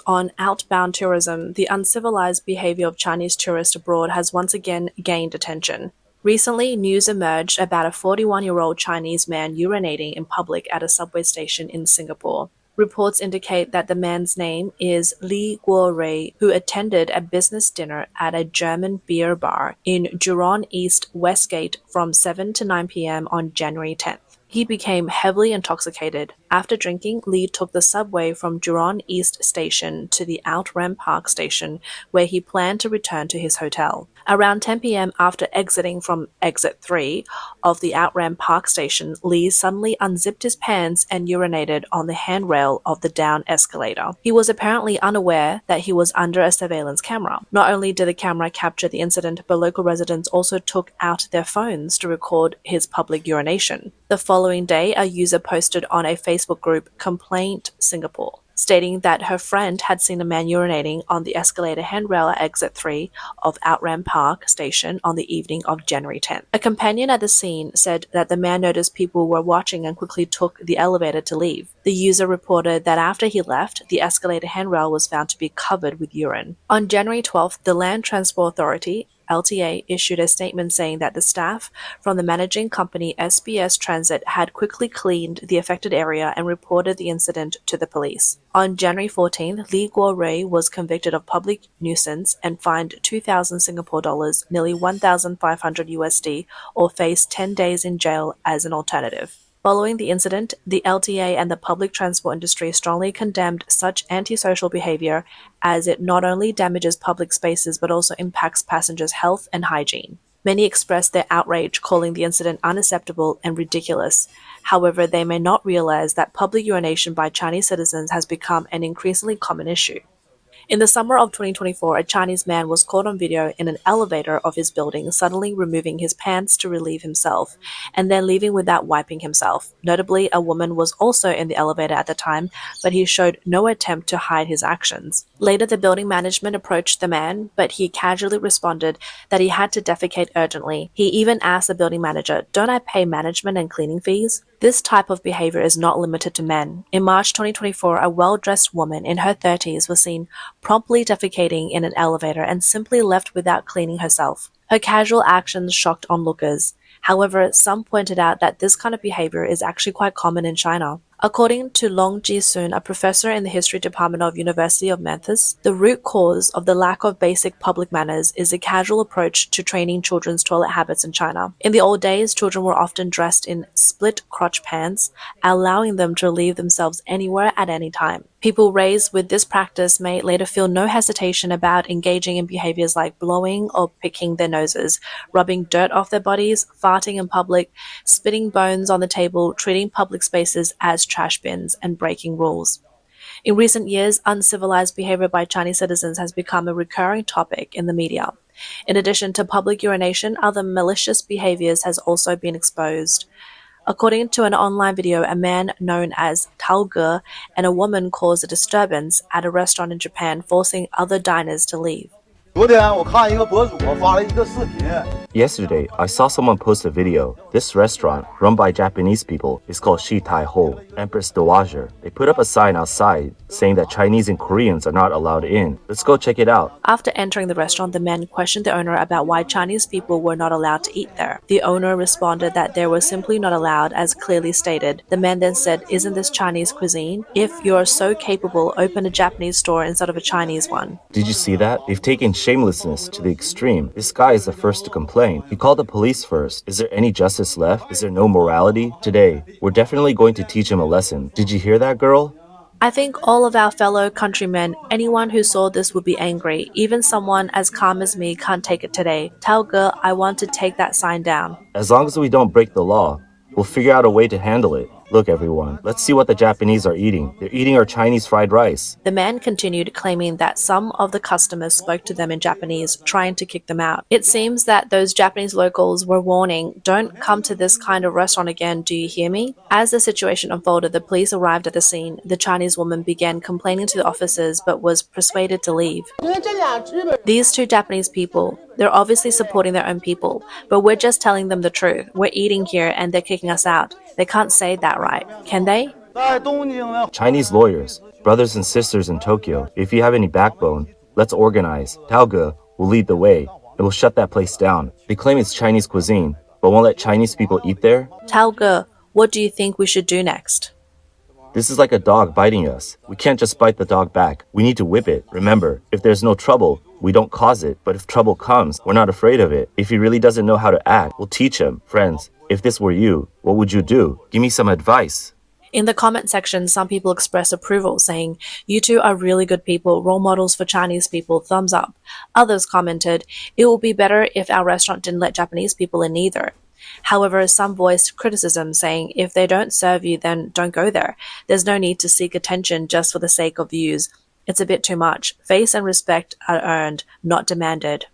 On outbound tourism, the uncivilized behavior of Chinese tourists abroad has once again gained attention. Recently, news emerged about a 41-year-old Chinese man urinating in public at a subway station in Singapore. Reports indicate that the man's name is Li Guorui, who attended a business dinner at a German beer bar in Jurong East Westgate from 7 to 9 p.m. on January 10th. He became heavily intoxicated. After drinking, Li took the subway from Jurong East Station to the Outram Park Station, where he planned to return to his hotel. Around 10 p.m., after exiting from exit 3 of the Outram Park Station, Li suddenly unzipped his pants and urinated on the handrail of the down escalator. He was apparently unaware that he was under a surveillance camera. Not only did the camera capture the incident, but local residents also took out their phones to record his public urination. The following day, a user posted on a Facebook group, Complaint Singapore, stating that her friend had seen a man urinating on the escalator handrail at exit 3 of Outram Park Station on the evening of January 10th. A companion at the scene said that the man noticed people were watching and quickly took the elevator to leave. The user reported that after he left, the escalator handrail was found to be covered with urine. On January 12th, the Land Transport Authority LTA issued a statement saying that the staff from the managing company SBS Transit had quickly cleaned the affected area and reported the incident to the police. On January 14th, Li Guorui was convicted of public nuisance and fined 2,000 Singapore dollars, nearly 1,500 USD, or faced 10 days in jail as an alternative. Following the incident, the LTA and the public transport industry strongly condemned such antisocial behavior, as it not only damages public spaces but also impacts passengers' health and hygiene. Many expressed their outrage, calling the incident unacceptable and ridiculous. However, they may not realize that public urination by Chinese citizens has become an increasingly common issue. In the summer of 2024, a Chinese man was caught on video in an elevator of his building, suddenly removing his pants to relieve himself, and then leaving without wiping himself. Notably, a woman was also in the elevator at the time, but he showed no attempt to hide his actions. Later, the building management approached the man, but he casually responded that he had to defecate urgently. He even asked the building manager, "Don't I pay management and cleaning fees?" This type of behavior is not limited to men. In March 2024, a well-dressed woman in her 30s was seen promptly defecating in an elevator and simply left without cleaning herself. Her casual actions shocked onlookers. However, some pointed out that this kind of behavior is actually quite common in China. According to Long Ji-soon, a professor in the history department of University of Memphis, the root cause of the lack of basic public manners is a casual approach to training children's toilet habits in China. In the old days, children were often dressed in split crotch pants, allowing them to relieve themselves anywhere at any time. People raised with this practice may later feel no hesitation about engaging in behaviors like blowing or picking their noses, rubbing dirt off their bodies, farting in public, spitting bones on the table, treating public spaces as trash bins, and breaking rules. In recent years, uncivilized behavior by Chinese citizens has become a recurring topic in the media. In addition to public urination, other malicious behaviors has also been exposed. According to an online video, a man known as Tao Ge and a woman caused a disturbance at a restaurant in Japan, forcing other diners to leave. Yesterday, I saw someone post a video. This restaurant, run by Japanese people, is called Shi Tai Ho, Empress Dowager. They put up a sign outside saying that Chinese and Koreans are not allowed in. Let's go check it out. After entering the restaurant, the man questioned the owner about why Chinese people were not allowed to eat there. The owner responded that they were simply not allowed, as clearly stated. The man then said, "Isn't this Chinese cuisine? If you're so capable, open a Japanese store instead of a Chinese one." Did you see that? They've taken shamelessness to the extreme. This guy is the first to complain. He called the police first. Is there any justice left? Is there no morality? Today, we're definitely going to teach him a lesson. Did you hear that, girl? I think all of our fellow countrymen, anyone who saw this would be angry. Even someone as calm as me can't take it today. Tell Ge I want to take that sign down. As long as we don't break the law, we'll figure out a way to handle it. Look, everyone, let's see what the Japanese are eating. They're eating our Chinese fried rice. The man continued, claiming that some of the customers spoke to them in Japanese, trying to kick them out. It seems that those Japanese locals were warning, "Don't come to this kind of restaurant again, do you hear me?" As the situation unfolded, the police arrived at the scene. The Chinese woman began complaining to the officers but was persuaded to leave. These two Japanese people, they're obviously supporting their own people, but we're just telling them the truth. We're eating here and they're kicking us out. They can't say that, right? Can they? Chinese lawyers, Brothers and sisters in Tokyo, if you have any backbone, let's organize. Taoge will lead the way and will shut that place down. They claim it's Chinese cuisine, but won't let Chinese people eat there? Talge, what do you think we should do next? This is like a dog biting us. We can't just bite the dog back. We need to whip it. Remember, if there's no trouble, we don't cause it. But if trouble comes, we're not afraid of it. If he really doesn't know how to act, we'll teach him. Friends, if this were you, what would you do? Give me some advice. In the comment section, some people express approval, saying, "You two are really good people, role models for Chinese people, thumbs up." Others commented, "It would be better if our restaurant didn't let Japanese people in either." However, some voiced criticism, saying, "If they don't serve you, then don't go there. There's no need to seek attention just for the sake of views. It's a bit too much. Face and respect are earned, not demanded."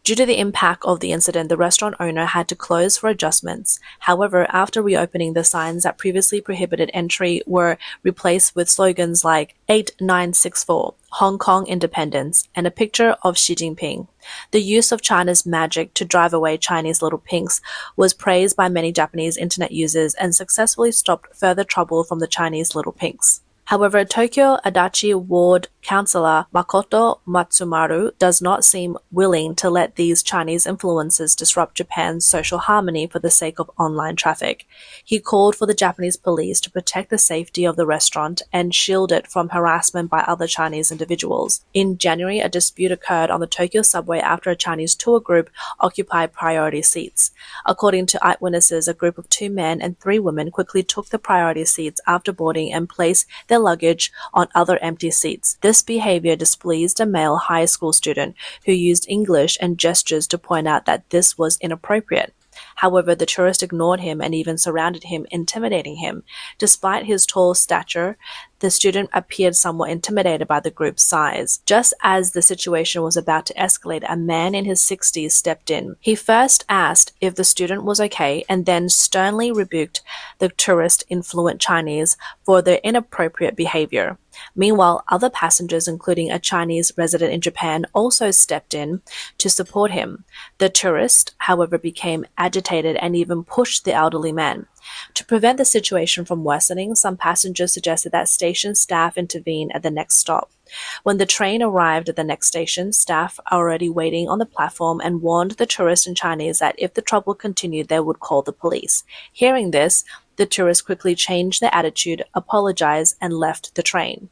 Due to the impact of the incident, the restaurant owner had to close for adjustments. However, after reopening, the signs that previously prohibited entry were replaced with slogans like 8964, Hong Kong Independence, and a picture of Xi Jinping. The use of China's magic to drive away Chinese little pinks was praised by many Japanese internet users and successfully stopped further trouble from the Chinese little pinks. However, Tokyo Adachi Ward Councillor Makoto Matsumaru does not seem willing to let these Chinese influences disrupt Japan's social harmony for the sake of online traffic. He called for the Japanese police to protect the safety of the restaurant and shield it from harassment by other Chinese individuals. In January, a dispute occurred on the Tokyo subway after a Chinese tour group occupied priority seats. According to eyewitnesses, a group of 2 men and 3 women quickly took the priority seats after boarding and placed their luggage on other empty seats. This behavior displeased a male high school student who used English and gestures to point out that this was inappropriate. However, the tourist ignored him and even surrounded him, intimidating him. Despite his tall stature, the student appeared somewhat intimidated by the group's size. Just as the situation was about to escalate, a man in his 60s stepped in. He first asked if the student was okay and then sternly rebuked the tourist influent Chinese for their inappropriate behavior. Meanwhile, other passengers, including a Chinese resident in Japan, also stepped in to support him. The tourist, however, became agitated and even pushed the elderly man. To prevent the situation from worsening, some passengers suggested that station staff intervene at the next stop. When the train arrived at the next station, staff are already waiting on the platform and warned the tourist in Chinese that if the trouble continued, they would call the police. Hearing this, the tourist quickly changed their attitude, apologized, and left the train.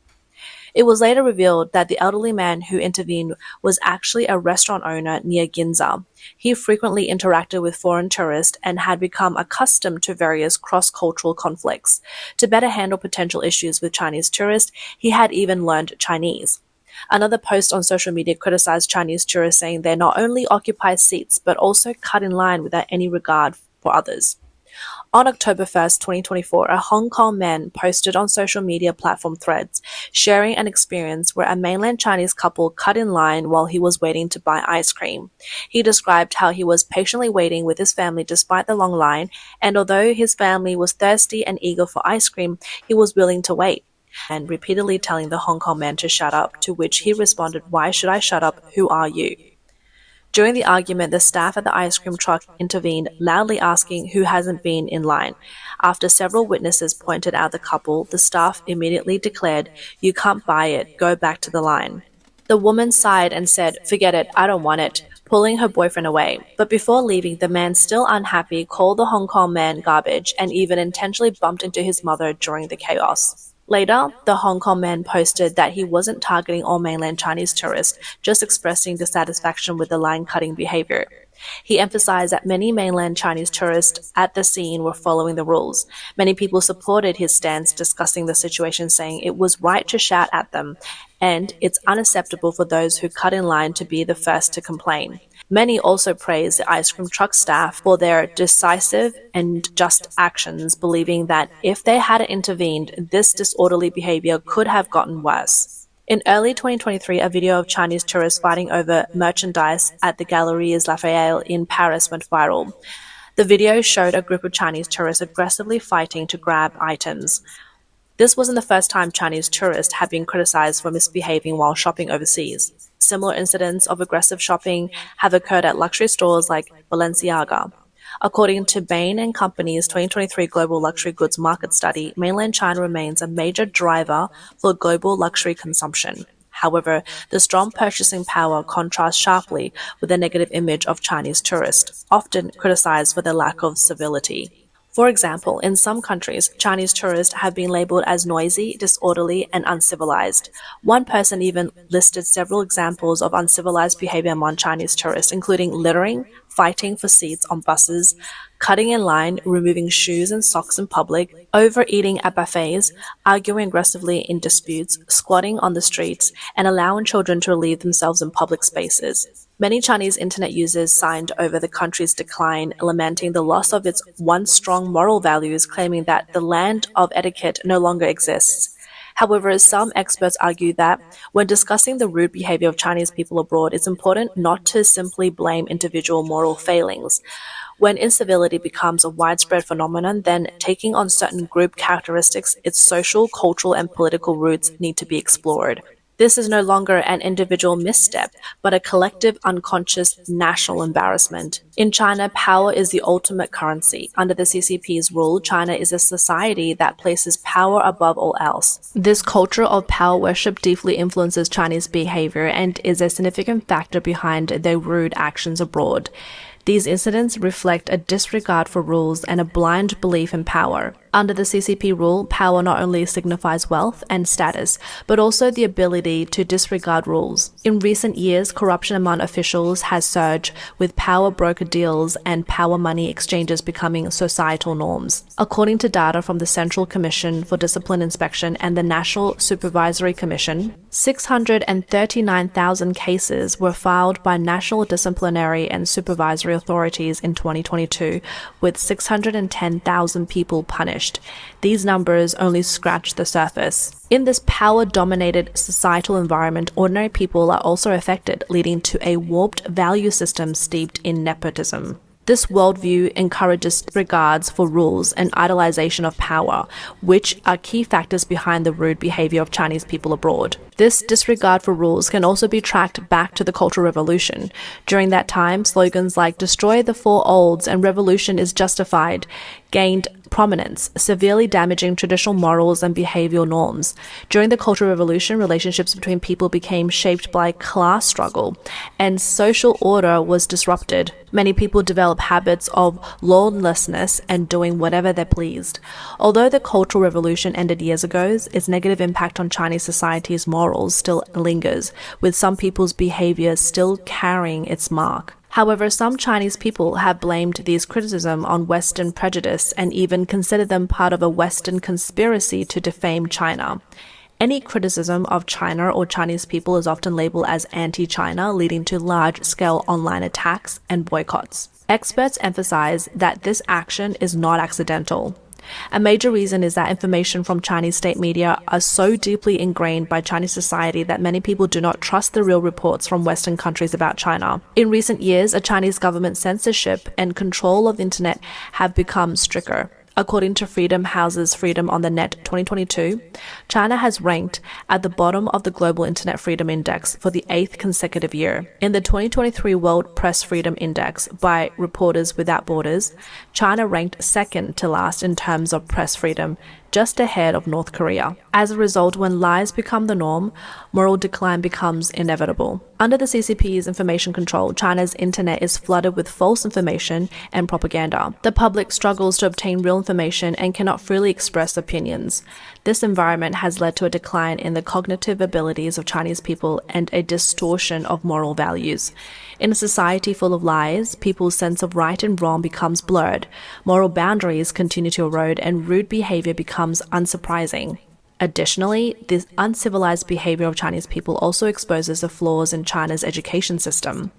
It was later revealed that the elderly man who intervened was actually a restaurant owner near Ginza. He frequently interacted with foreign tourists and had become accustomed to various cross-cultural conflicts. To better handle potential issues with Chinese tourists, he had even learned Chinese. Another post on social media criticized Chinese tourists, saying they not only occupy seats but also cut in line without any regard for others. On October 1st, 2024, a Hong Kong man posted on social media platform Threads, sharing an experience where a mainland Chinese couple cut in line while he was waiting to buy ice cream. He described how he was patiently waiting with his family despite the long line, and although his family was thirsty and eager for ice cream, he was willing to wait, and repeatedly telling the Hong Kong man to shut up, to which he responded, "Why should I shut up? Who are you?" During the argument, the staff at the ice cream truck intervened, loudly asking who hasn't been in line. After several witnesses pointed out the couple, the staff immediately declared, "You can't buy it, go back to the line." The woman sighed and said, "Forget it, I don't want it," pulling her boyfriend away. But before leaving, the man, still unhappy, called the Hong Kong man garbage and even intentionally bumped into his mother during the chaos. Later, the Hong Kong man posted that he wasn't targeting all mainland Chinese tourists, just expressing dissatisfaction with the line-cutting behavior. He emphasized that many mainland Chinese tourists at the scene were following the rules. Many people supported his stance, discussing the situation, saying it was right to shout at them, and it's unacceptable for those who cut in line to be the first to complain. Many also praised the ice cream truck staff for their decisive and just actions, believing that if they hadn't intervened, this disorderly behavior could have gotten worse. In early 2023, a video of Chinese tourists fighting over merchandise at the Galeries Lafayette in Paris went viral. The video showed a group of Chinese tourists aggressively fighting to grab items. This wasn't the first time Chinese tourists have been criticized for misbehaving while shopping overseas. Similar incidents of aggressive shopping have occurred at luxury stores like Balenciaga. According to Bain and Company's 2023 Global Luxury Goods Market Study, mainland China remains a major driver for global luxury consumption. However, the strong purchasing power contrasts sharply with the negative image of Chinese tourists, often criticized for their lack of civility. For example, in some countries, Chinese tourists have been labeled as noisy, disorderly, and uncivilized. One person even listed several examples of uncivilized behavior among Chinese tourists, including littering, fighting for seats on buses, cutting in line, removing shoes and socks in public, overeating at buffets, arguing aggressively in disputes, squatting on the streets, and allowing children to relieve themselves in public spaces. Many Chinese internet users signed over the country's decline, lamenting the loss of its once strong moral values, claiming that the land of etiquette no longer exists. However, some experts argue that when discussing the rude behavior of Chinese people abroad, it's important not to simply blame individual moral failings. When incivility becomes a widespread phenomenon, then taking on certain group characteristics, its social, cultural, and political roots need to be explored. This is no longer an individual misstep, but a collective, unconscious national embarrassment. In China, power is the ultimate currency. Under the CCP's rule, China is a society that places power above all else. This culture of power worship deeply influences Chinese behavior and is a significant factor behind their rude actions abroad. These incidents reflect a disregard for rules and a blind belief in power. Under the CCP rule, power not only signifies wealth and status, but also the ability to disregard rules. In recent years, corruption among officials has surged, with power broker deals and power money exchanges becoming societal norms. According to data from the Central Commission for Discipline Inspection and the National Supervisory Commission, 639,000 cases were filed by national disciplinary and supervisory authorities in 2022, with 610,000 people punished. These numbers only scratch the surface. In this power-dominated societal environment, ordinary people are also affected, leading to a warped value system steeped in nepotism. This worldview encourages disregards for rules and idolization of power, which are key factors behind the rude behavior of Chinese people abroad. This disregard for rules can also be tracked back to the Cultural Revolution. During that time, slogans like "Destroy the Four Olds" and "Revolution is Justified" gained prominence, severely damaging traditional morals and behavioral norms. During the Cultural Revolution, relationships between people became shaped by class struggle, and social order was disrupted. Many people developed habits of lawlessness and doing whatever they pleased. Although the Cultural Revolution ended years ago, its negative impact on Chinese society's morals still lingers, with some people's behavior still carrying its mark. However, some Chinese people have blamed these criticisms on Western prejudice and even considered them part of a Western conspiracy to defame China. Any criticism of China or Chinese people is often labeled as anti-China, leading to large-scale online attacks and boycotts. Experts emphasize that this action is not accidental. A major reason is that information from Chinese state media are so deeply ingrained by Chinese society that many people do not trust the real reports from Western countries about China. In recent years, a Chinese government censorship and control of the internet have become stricter. According to Freedom House's Freedom on the Net 2022, China has ranked at the bottom of the Global Internet Freedom Index for the 8th consecutive year. In the 2023 World Press Freedom Index by Reporters Without Borders, China ranked second to last in terms of press freedom, just ahead of North Korea. As a result, when lies become the norm, moral decline becomes inevitable. Under the CCP's information control, China's internet is flooded with false information and propaganda. The public struggles to obtain real information and cannot freely express opinions. This environment has led to a decline in the cognitive abilities of Chinese people and a distortion of moral values. In a society full of lies, people's sense of right and wrong becomes blurred, moral boundaries continue to erode, and rude behavior becomes unsurprising. Additionally, this uncivilized behavior of Chinese people also exposes the flaws in China's education system.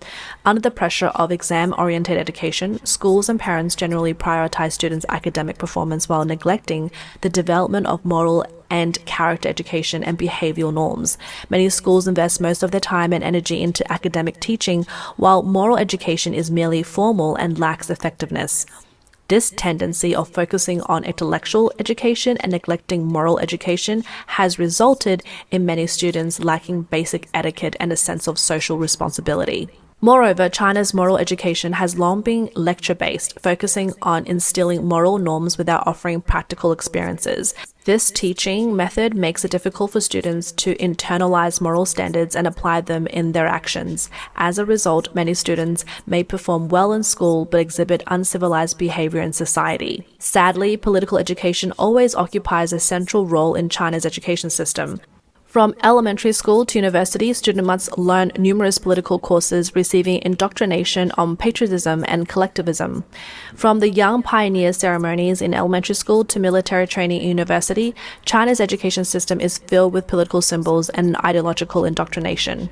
Under the pressure of exam-oriented education, schools and parents generally prioritize students' academic performance while neglecting the development of moral and character education and behavioral norms. Many schools invest most of their time and energy into academic teaching, while moral education is merely formal and lacks effectiveness. This tendency of focusing on intellectual education and neglecting moral education has resulted in many students lacking basic etiquette and a sense of social responsibility. Moreover, China's moral education has long been lecture-based, focusing on instilling moral norms without offering practical experiences. This teaching method makes it difficult for students to internalize moral standards and apply them in their actions. As a result, many students may perform well in school but exhibit uncivilized behavior in society. Sadly, political education always occupies a central role in China's education system. From elementary school to university, students must learn numerous political courses, receiving indoctrination on patriotism and collectivism. From the young pioneer ceremonies in elementary school to military training in university, China's education system is filled with political symbols and ideological indoctrination.